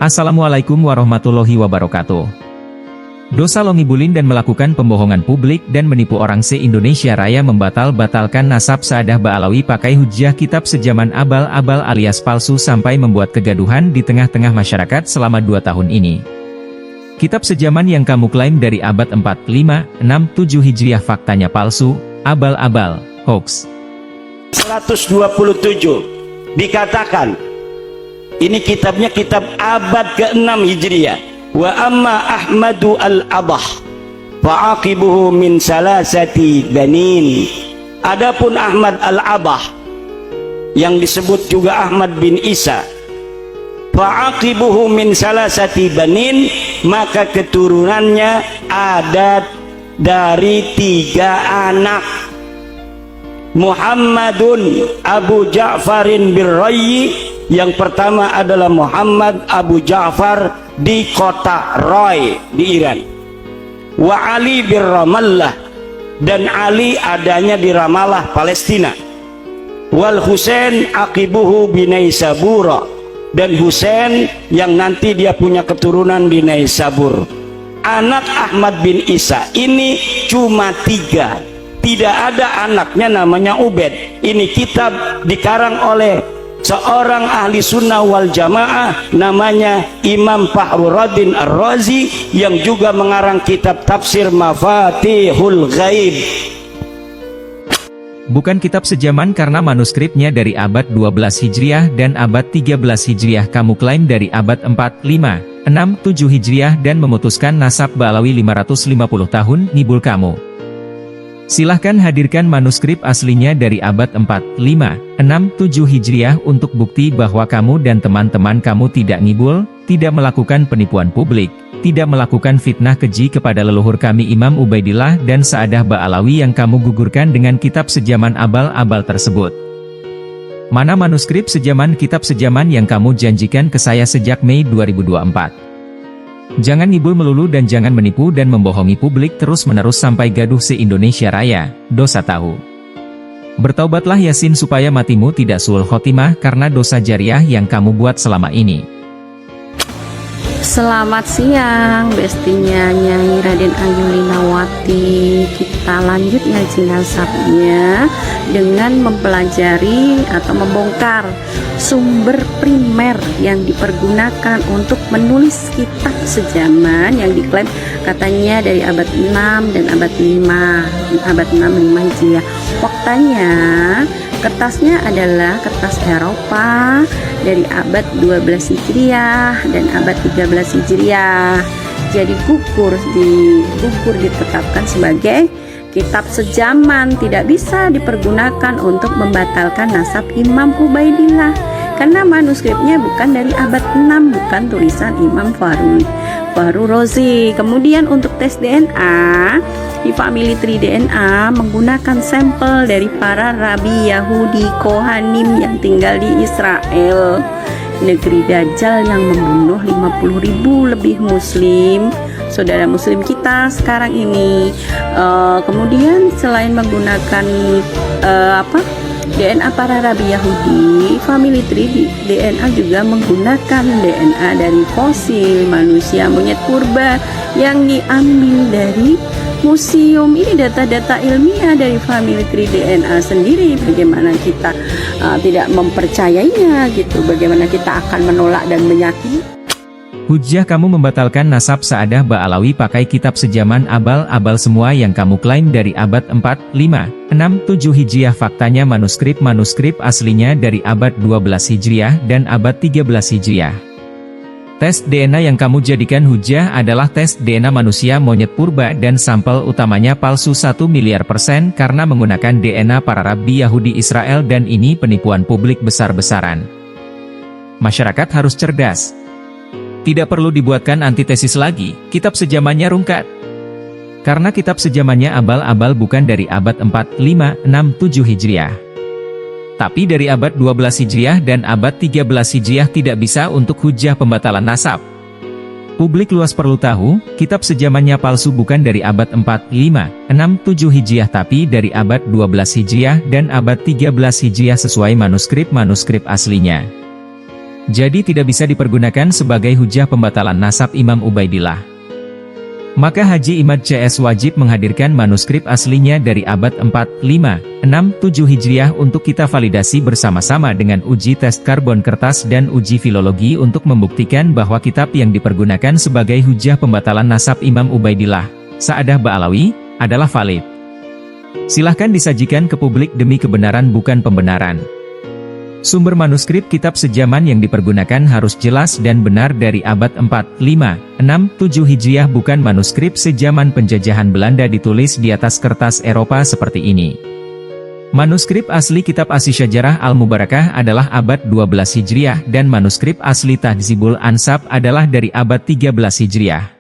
Assalamualaikum warahmatullahi wabarakatuh. Dosa lo ngibulin dan melakukan pembohongan publik dan menipu orang se-Indonesia Raya membatal-batalkan nasab Sa'adah Ba'alawi pakai hujjah kitab sejaman abal-abal alias palsu sampai membuat kegaduhan di tengah-tengah masyarakat selama 2 tahun ini. Kitab sejaman yang kamu klaim dari abad 4, 5, 6, 7 Hijriah faktanya palsu, abal-abal, hoax. 127 dikatakan, ini kitabnya kitab abad ke-6 Hijriah. Wa amma Ahmadu al-Abah fa'aqibuhu min salasati banin. Adapun Ahmad al-Abah yang disebut juga Ahmad bin Isa, fa'aqibuhu min salasati banin, maka keturunannya ada dari 3 anak. Muhammadun Abu Ja'farin birrayyi, yang pertama adalah Muhammad Abu Ja'far di kota Roy di Iran. Wa Ali bin Ramallah, dan Ali adanya di Ramallah Palestina. Wal Husain aqibuhu binaisabura, dan Husain yang nanti dia punya keturunan di Naisabur. Anak Ahmad bin Isa ini cuma 3, tidak ada anaknya namanya Ubed. Ini kitab dikarang oleh seorang ahli sunnah wal jamaah namanya Imam Fakhruddin Ar-Razi, yang juga mengarang kitab tafsir Mafatihul Ghaib. Bukan kitab sejaman karena manuskripnya dari abad 12 Hijriah dan abad 13 Hijriah. Kamu klaim dari abad 4, 5, 6, 7 Hijriah dan memutuskan nasab Ba'alawi 550 tahun, ngibul kamu. Silahkan hadirkan manuskrip aslinya dari abad 4, 5, 6, 7 Hijriah untuk bukti bahwa kamu dan teman-teman kamu tidak ngibul, tidak melakukan penipuan publik, tidak melakukan fitnah keji kepada leluhur kami Imam Ubaidillah dan Sa'adah Ba'alawi yang kamu gugurkan dengan kitab sejaman abal-abal tersebut. Mana manuskrip sejaman kitab sejaman yang kamu janjikan ke saya sejak Mei 2024? Jangan ngibul melulu dan jangan menipu dan membohongi publik terus-menerus sampai gaduh se-Indonesia Raya, dosa tahu. Bertaubatlah Yasin supaya matimu tidak suul khotimah karena dosa jariah yang kamu buat selama ini. Selamat siang, bestinya Nyai Raden Ayu Linawati. Kita lanjut ngaji nasabnya dengan mempelajari atau membongkar sumber primer yang dipergunakan untuk menulis kitab sejaman yang diklaim katanya dari abad 6 dan abad 5, abad 6, 5 Hijriah. Faktanya kertasnya adalah kertas Eropa dari abad 12 Hijriah dan abad 13 Hijriah. Jadi gugur ditetapkan sebagai kitab sejaman, tidak bisa dipergunakan untuk membatalkan nasab Imam Ubaidillah karena manuskripnya bukan dari abad 6, bukan tulisan Imam Fahru Rozi. Kemudian untuk tes DNA di Family Tree DNA menggunakan sampel dari para rabi Yahudi Kohanim yang tinggal di Israel, negeri Dajjal yang membunuh 50.000 lebih muslim, saudara muslim kita sekarang ini. Kemudian selain menggunakan DNA para rabi Yahudi, Family Tree DNA juga menggunakan DNA dari fosil manusia monyet purba yang diambil dari museum. Ini data-data ilmiah dari Family Tree DNA sendiri. Bagaimana kita tidak mempercayainya gitu, bagaimana kita akan menolak dan meyakini. Hujjah kamu membatalkan nasab Sa'adah Ba'alawi pakai kitab sejaman abal-abal semua yang kamu klaim dari abad 4, 5, 6, 7 Hijriah. Faktanya manuskrip aslinya dari abad 12 Hijriah dan abad 13 Hijriah. Tes DNA yang kamu jadikan hujjah adalah tes DNA manusia monyet purba dan sampel utamanya palsu 1 miliar % karena menggunakan DNA para rabi Yahudi Israel, dan ini penipuan publik besar-besaran. Masyarakat harus cerdas. Tidak perlu dibuatkan antitesis lagi, kitab sejamannya rungkat. Karena kitab sejamannya abal-abal bukan dari abad 4, 5, 6, 7 Hijriah. Tapi dari abad 12 Hijriah dan abad 13 Hijriah tidak bisa untuk hujjah pembatalan nasab. Publik luas perlu tahu, kitab sejamannya palsu bukan dari abad 4, 5, 6, 7 Hijriah tapi dari abad 12 Hijriah dan abad 13 Hijriah sesuai manuskrip aslinya. Jadi tidak bisa dipergunakan sebagai hujah pembatalan nasab Imam Ubaidillah. Maka Haji Imad CS wajib menghadirkan manuskrip aslinya dari abad 4, 5, 6, 7 Hijriah untuk kita validasi bersama-sama dengan uji tes karbon kertas dan uji filologi untuk membuktikan bahwa kitab yang dipergunakan sebagai hujah pembatalan nasab Imam Ubaidillah, Sa'adah Ba'alawi, adalah valid. Silahkan disajikan ke publik demi kebenaran bukan pembenaran. Sumber manuskrip kitab sejaman yang dipergunakan harus jelas dan benar dari abad 4, 5, 6, 7 Hijriah bukan manuskrip sejaman penjajahan Belanda ditulis di atas kertas Eropa seperti ini. Manuskrip asli kitab As-Syajarah Al-Mubarakah adalah abad 12 Hijriah dan manuskrip asli Tahdzibul Ansab adalah dari abad 13 Hijriah.